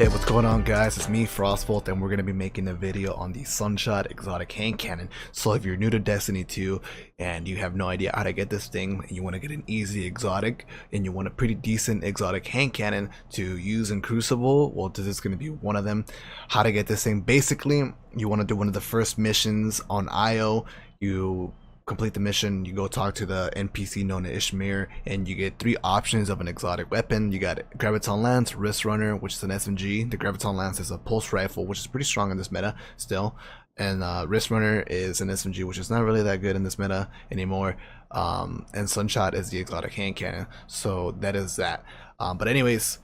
Hey, what's going on, guys? It's me, IFrostBolt, and we're going to be making a video on the Sunshot exotic hand cannon. So if you're new to Destiny 2 and you have no idea how to get this thing and you want to get an easy exotic and you want a pretty decent exotic hand cannon to use in Crucible, well, this is going to be one of them. How to get this thing: basically you want to do one of the first missions on IO. You complete the mission, you go talk to the NPC known as Ishmir, and you get three options of an exotic weapon. You got Graviton Lance, Wrist Runner, which is an SMG. The Graviton Lance is a pulse rifle, which is pretty strong in this meta still, and Wrist Runner is an SMG, which is not really that good in this meta anymore. And Sunshot is the exotic hand cannon. So that is that. But anyways,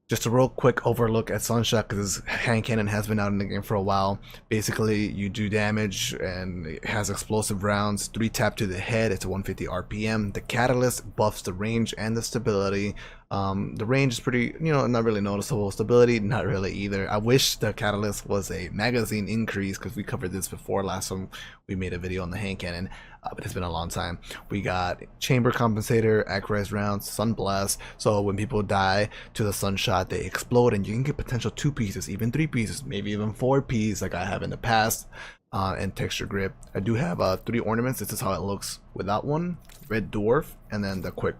just a real quick overlook at Sunshot, because this hand cannon has been out in the game for a while. Basically, you do damage and it has explosive rounds, 3 tap to the head, it's a 150 RPM. The catalyst buffs the range and the stability. The range is pretty, not really noticeable. Stability, not really either. I wish the catalyst was a magazine increase, because we covered this before last time we made a video on the hand cannon, but it's been a long time. We got chamber compensator, accurized rounds, sunblast, so when people die to the Sunshot, they explode and you can get potential 2 pieces, even 3 pieces, maybe even 4 pieces like I have in the past. And texture grip. I do have 3 ornaments. This is how it looks without one: red dwarf, and then the quick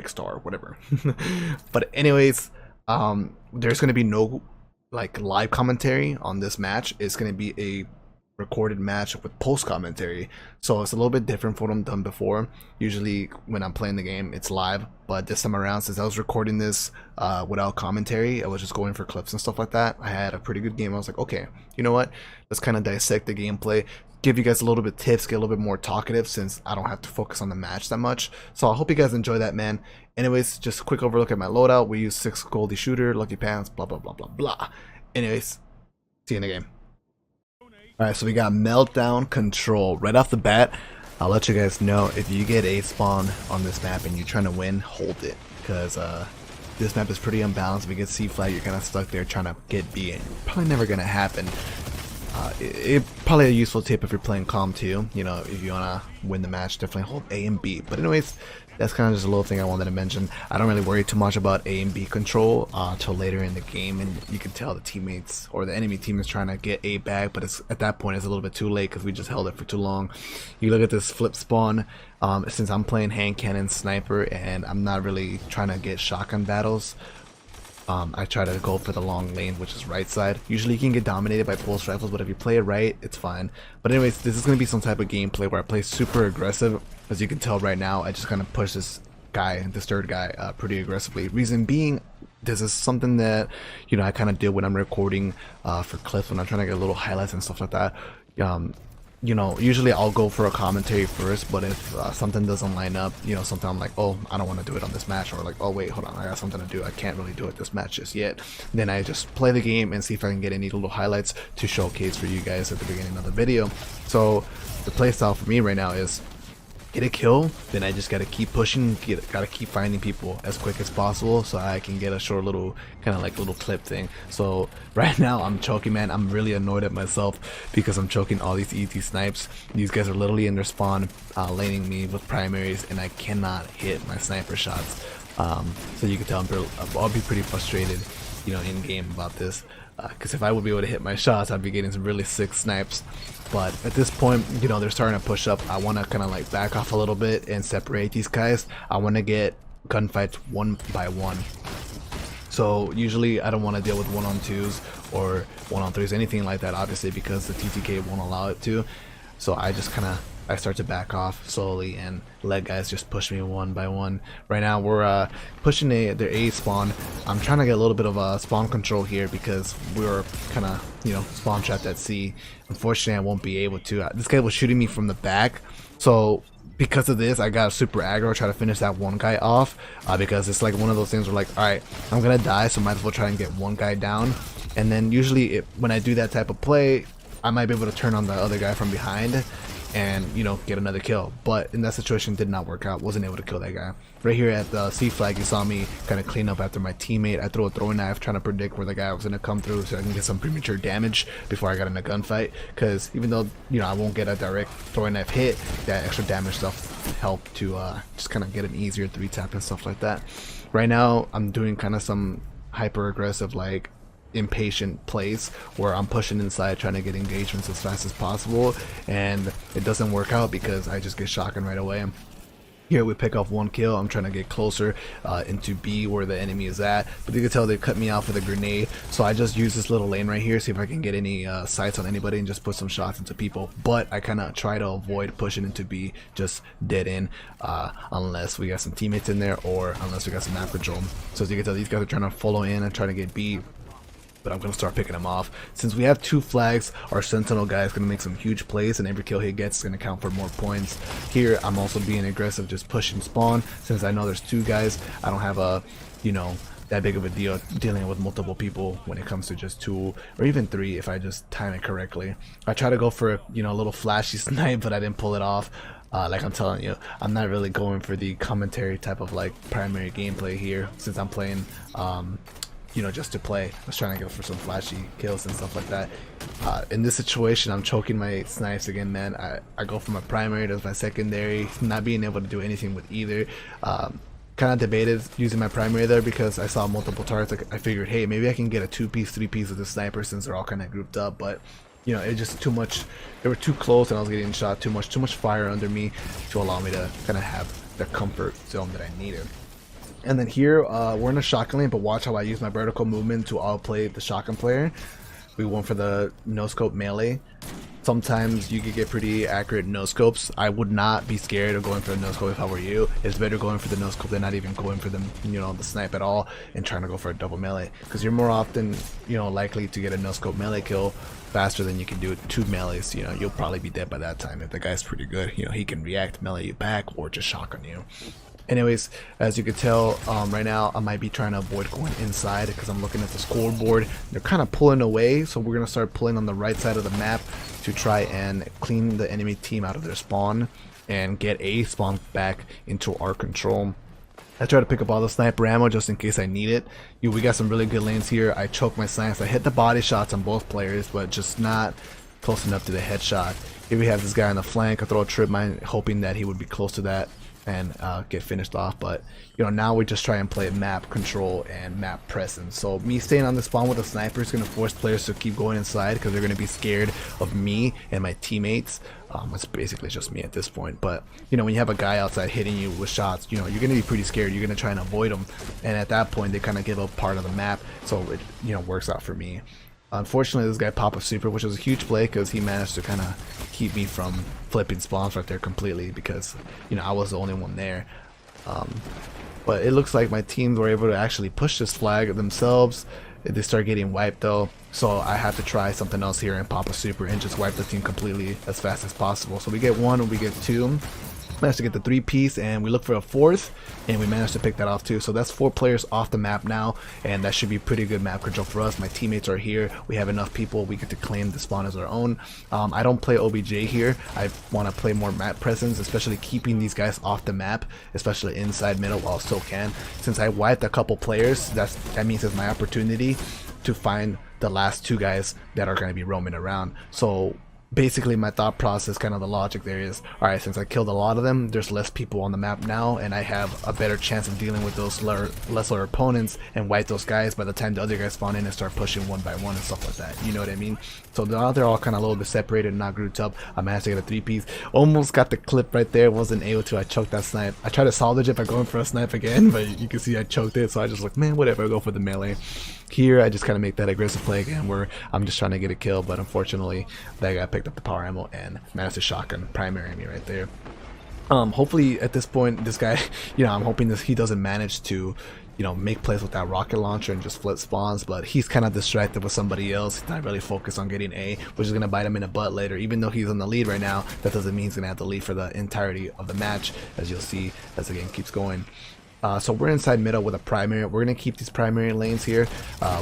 star, whatever. But anyways, there's going to be no like live commentary on this match. It's going to be a recorded match with post commentary, so it's a little bit different from what I've done before. Usually when I'm playing the game it's live, but this time around, since I was recording this without commentary, I was just going for clips and stuff like that. I had a pretty good game. I was like, okay, you know what, let's kind of dissect the gameplay, give you guys a little bit of tips, get a little bit more talkative, since I don't have to focus on the match that much. So I hope you guys enjoy that, man. Anyways, just a quick overlook at my loadout. We use 6 Goldie shooter, lucky pants, blah blah blah blah blah. Anyways, see you in the game. Alright, so we got Meltdown control. Right off the bat, I'll let you guys know, if you get a spawn on this map and you're trying to win, hold it, because this map is pretty unbalanced. If you get C flag, you're kind of stuck there trying to get B, and probably never gonna happen. It's probably a useful tip if you're playing calm too. If you wanna win the match, definitely hold A and B. But anyways, that's kind of just a little thing I wanted to mention. I don't really worry too much about A and B control till later in the game, and you can tell the teammates or the enemy team is trying to get A back, but at that point it's a little bit too late because we just held it for too long. You look at this flip spawn. Since I'm playing hand cannon sniper and I'm not really trying to get shotgun battles, I try to go for the long lane, which is right side. Usually you can get dominated by pulse rifles, but if you play it right, it's fine. But anyways, this is going to be some type of gameplay where I play super aggressive. As you can tell right now, I just kind of push this third guy pretty aggressively. Reason being, this is something that I kind of do when I'm recording for clips, when I'm trying to get little highlights and stuff like that. Usually I'll go for a commentary first, but if something doesn't line up, something I'm like, oh, I don't want to do it on this match, or like, oh wait, hold on, I got something to do, I can't really do it this match just yet, then I just play the game and see if I can get any little highlights to showcase for you guys at the beginning of the video. So the playstyle for me right now is get a kill, then I just gotta keep pushing, gotta keep finding people as quick as possible so I can get a short little kind of like little clip thing. So right now I'm choking, man. I'm really annoyed at myself because I'm choking all these easy snipes. These guys are literally in their spawn laning me with primaries, and I cannot hit my sniper shots. So you can tell I'll be pretty frustrated in game about this, because if I would be able to hit my shots, I'd be getting some really sick snipes. But at this point, they're starting to push up. I want to kind of like back off a little bit and separate these guys. I want to get gunfights 1 by 1. So usually I don't want to deal with 1-on-2s or 1-on-3s, anything like that, obviously, because the TTK won't allow it to. So I just I start to back off slowly and let guys just push me 1 by 1. Right now we're pushing their A spawn. I'm trying to get a little bit of spawn control here because we're kind of spawn trapped at C. Unfortunately, I won't be able to. This guy was shooting me from the back, so because of this I got super aggro, try to finish that one guy off, because it's like one of those things where like, alright, I'm gonna die, so might as well try and get one guy down. And then usually when I do that type of play, I might be able to turn on the other guy from behind and get another kill. But in that situation, did not work out. Wasn't able to kill that guy. Right here at the C flag, you saw me kind of clean up after my teammate. I threw a throwing knife trying to predict where the guy was going to come through so I can get some premature damage before I got in a gunfight, because even though I won't get a direct throwing knife hit, that extra damage stuff helped to just kind of get an easier 3-tap and stuff like that. Right now I'm doing kind of some hyper aggressive, like impatient place where I'm pushing inside trying to get engagements as fast as possible, and it doesn't work out because I just get shotgun right away. Here we pick off one kill. I'm trying to get closer into B where the enemy is at, but you can tell they cut me out with a grenade, so I just use this little lane right here, see if I can get any sights on anybody and just put some shots into people. But I kind of try to avoid pushing into B, just dead in, unless we got some teammates in there or unless we got some map control. So as you can tell, these guys are trying to follow in and trying to get B, but I'm going to start picking them off. Since we have 2 flags, our sentinel guy is going to make some huge plays, and every kill he gets is going to count for more points. Here I'm also being aggressive, just pushing spawn. Since I know there's 2 guys, I don't have a, you know, that big of a deal dealing with multiple people when it comes to just 2 or even 3 if I just time it correctly. I try to go for, you know, a little flashy snipe, but I didn't pull it off. Like I'm telling you, I'm not really going for the commentary type of like primary gameplay here, since I'm playing you know, just to play. I was trying to go for some flashy kills and stuff like that. In this situation, I'm choking my snipes again, man. I go for my primary to my secondary, not being able to do anything with either. Kind of debated using my primary there because I saw multiple targets. I figured, hey, maybe I can get a 2-piece, 3-piece with the sniper since they're all kind of grouped up, but you know, it just too much. They were too close and I was getting shot too much fire under me to allow me to kind of have the comfort zone that I needed. And then here, we're in a shotgun lane, but watch how I use my vertical movement to outplay the shotgun player. We went for the no-scope melee. Sometimes you could get pretty accurate no-scopes. I would not be scared of going for a no-scope if I were you. It's better going for the no-scope than not even going for the, you know, the snipe at all and trying to go for a double melee. Because you're more often, you know, likely to get a no-scope melee kill faster than you can do it 2 melees. You know, you'll probably be dead by that time if the guy's pretty good. You know, he can react, melee you back, or just shotgun you. Anyways, as you can tell, right now I might be trying to avoid going inside because I'm looking at the scoreboard. They're kind of pulling away, so we're going to start pulling on the right side of the map to try and clean the enemy team out of their spawn and get a spawn back into our control. I try to pick up all the sniper ammo just in case I need it. We got some really good lanes here. I choke my snipes. I hit the body shots on both players, but just not close enough to the headshot. Here we have this guy on the flank. I throw a trip mine hoping that he would be close to that and get finished off, but you know, now we just try and play map control and map presence. So me staying on the spawn with a sniper is going to force players to keep going inside because they're going to be scared of me and my teammates. It's basically just me at this point, but you know, when you have a guy outside hitting you with shots, you know, you're going to be pretty scared. You're going to try and avoid them, and at that point they kind of give up part of the map, so it, you know, works out for me. Unfortunately, this guy popped a super, which was a huge play because he managed to kind of keep me from flipping spawns right there completely because, you know, I was the only one there. But it looks like my teams were able to actually push this flag themselves. They start getting wiped though, so I have to try something else here and pop a super and just wipe the team completely as fast as possible. So we get 1 and we get 2. Managed to get the 3-piece, and we look for a 4th, and we managed to pick that off too. So that's 4 players off the map now, and that should be pretty good map control for us. My teammates are here. We have enough people. We get to claim the spawn as our own. I don't play OBJ here. I want to play more map presence, especially keeping these guys off the map, especially inside middle while I still can. Since I wiped a couple players, that means it's my opportunity to find the last 2 guys that are going to be roaming around. So basically my thought process, kind of the logic there is, alright, since I killed a lot of them, there's less people on the map now, and I have a better chance of dealing with those lesser opponents and wipe those guys by the time the other guys spawn in and start pushing 1 by 1 and stuff like that. You know what I mean? So now they're all kind of a little bit separated and not grouped up. I managed to get a 3-piece. Almost got the clip right there. Wasn't able to. I choked that snipe. I tried to salvage it by going for a snipe again, but you can see I choked it, so I just like, man, whatever, I'll go for the melee. Here I just kind of make that aggressive play again where I'm just trying to get a kill, but unfortunately that guy picked up the power ammo and managed to shotgun primary me right there. Hopefully at this point this guy, you know, I'm hoping he doesn't manage to, you know, make plays with that rocket launcher and just flip spawns, but he's kind of distracted with somebody else. He's not really focused on getting A, which is going to bite him in the butt later. Even though he's in the lead right now, that doesn't mean he's going to have the lead for the entirety of the match, as you'll see as the game keeps going. So we're inside middle with a primary. We're going to keep these primary lanes here.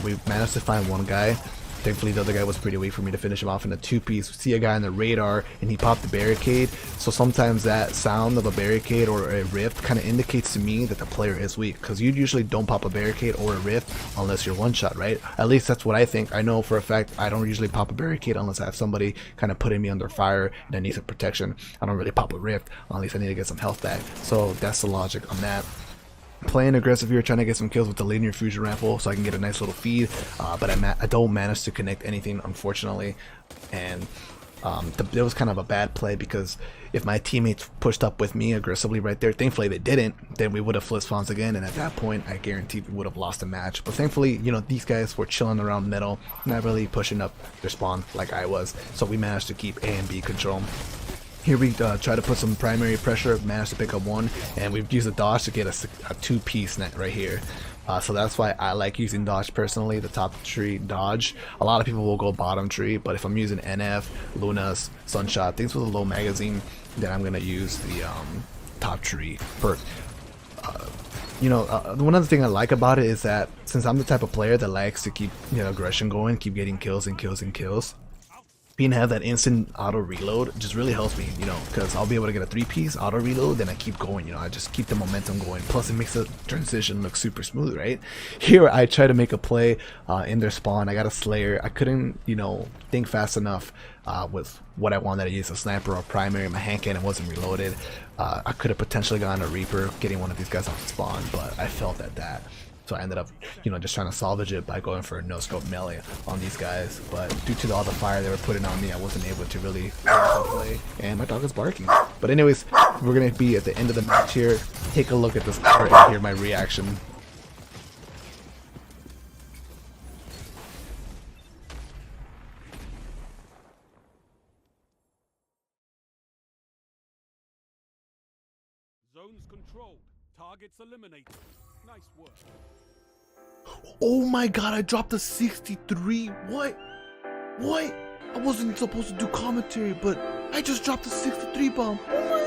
We've managed to find 1 guy. Thankfully the other guy was pretty weak for me to finish him off in a 2-piece. We see a guy on the radar and he popped the barricade. So sometimes that sound of a barricade or a rift kind of indicates to me that the player is weak, because you usually don't pop a barricade or a rift unless you're 1-shot, right? At least that's what I think. I know for a fact I don't usually pop a barricade unless I have somebody kind of putting me under fire and I need some protection. I don't really pop a rift unless I need to get some health back. So that's the logic on that. playing aggressive here, trying to get some kills with the linear fusion rifle so I can get a nice little feed, but I don't manage to connect anything, unfortunately. And it was kind of a bad play, because if my teammates pushed up with me aggressively right there, thankfully they didn't, then we would have flip spawns again, and at that point I guaranteed we would have lost the match. But thankfully, you know, these guys were chilling around middle, not really pushing up their spawn like I was, so we managed to keep A and B control. Here we try to put some primary pressure, managed to pick up one, and we've used a dodge to get a two-piece net right here. So that's why I like using dodge personally, the top tree dodge. A lot of people will go bottom tree, but if I'm using NF, Luna's, Sunshot, things with a low magazine, then I'm going to use the top tree perk. You know, one other thing I like about it is that since I'm the type of player that likes to keep, you know, aggression going, keep getting kills and kills and kills, being to have that instant auto reload just really helps me, you know, because I'll be able to get a 3-piece auto reload, then I keep going, you know, I just keep the momentum going. Plus it makes the transition look super smooth, right? Here I try to make a play in their spawn. I got a Slayer. I couldn't, you know, think fast enough with what I wanted to use, a sniper or primary. My hand cannon wasn't reloaded. I could have potentially gotten a Reaper, getting one of these guys off the spawn, but I felt at that. So I ended up, you know, just trying to salvage it by going for a no-scope melee on these guys. But due to all the fire they were putting on me, I wasn't able to really play. And my dog is barking. But anyways, we're going to be at the end of the match here. Take a look at this card and hear my reaction. Zones controlled. Targets eliminated. Nice work. Oh my god, I dropped a 63. What? I wasn't supposed to do commentary, but I just dropped a 63 bomb. Oh my